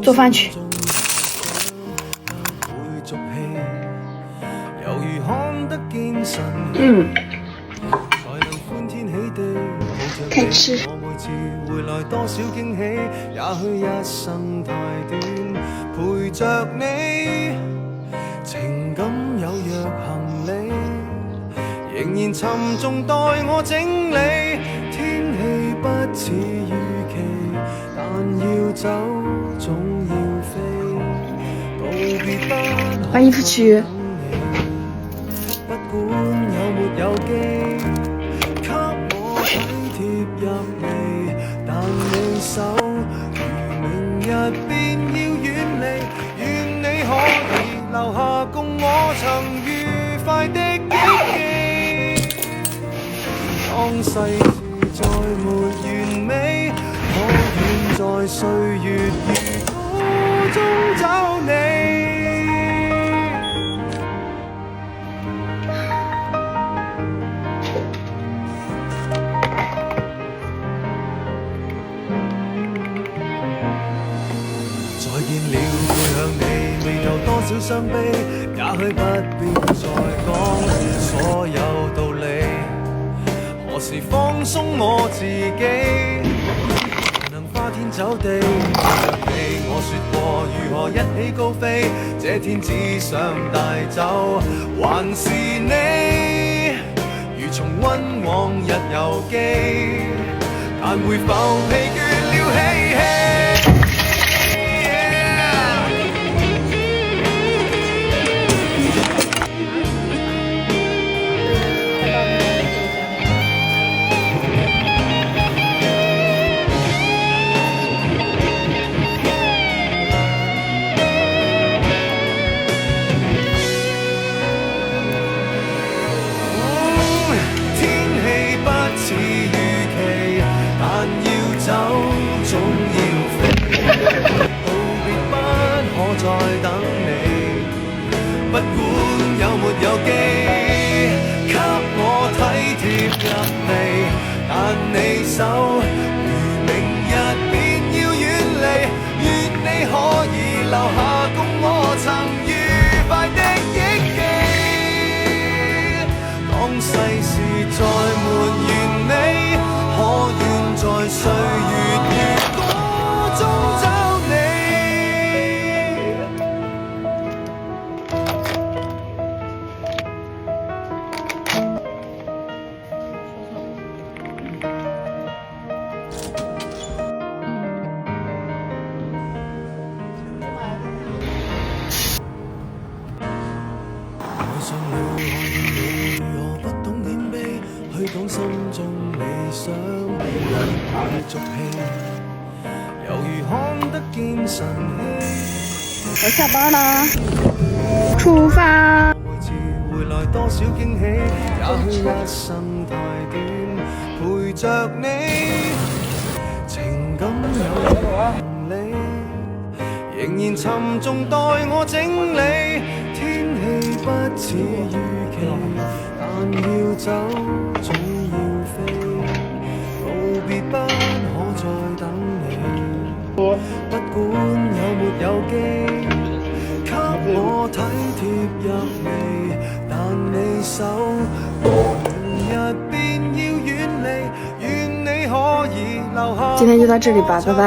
做饭去。开吃。仍然沉重待我整理，天氣不似預期，但要走總要飛，道別不把衣服去。不管有沒有機，給我體貼入微，但你手如明日便要遠離，願你可以留下共我曾愉快的憶記。當世事再沒完美，可願在歲月如歌中找你？再見了，背向你，未有多少傷悲，也許不必再講所有道理。何時放鬆我自己，能花天酒地，你我說過如何一起高飛，這天只想帶走，還是你如重溫往日遊記，但會否疲倦了嬉戲？不管有沒有機，給我體貼入微，但你手如明日便要遠離，願你可以留下共我曾愉快的憶記。當世事再沒完美，可願在歲月如歌中找你？愛上了看見你如何不懂謙卑，去講心中理想，會俗氣，猶如看得見晨曦。我下班啦，出發。每次回來多少驚喜，也許一生太短，陪着你，情感有行李，仍然沉重待我整理。天氣不似預期，但要走總要飛，道別不可再等你。不管有沒有機，給我體貼入微，但你手明日便要遠離，願你可以留下。今天就到這裡吧，拜拜。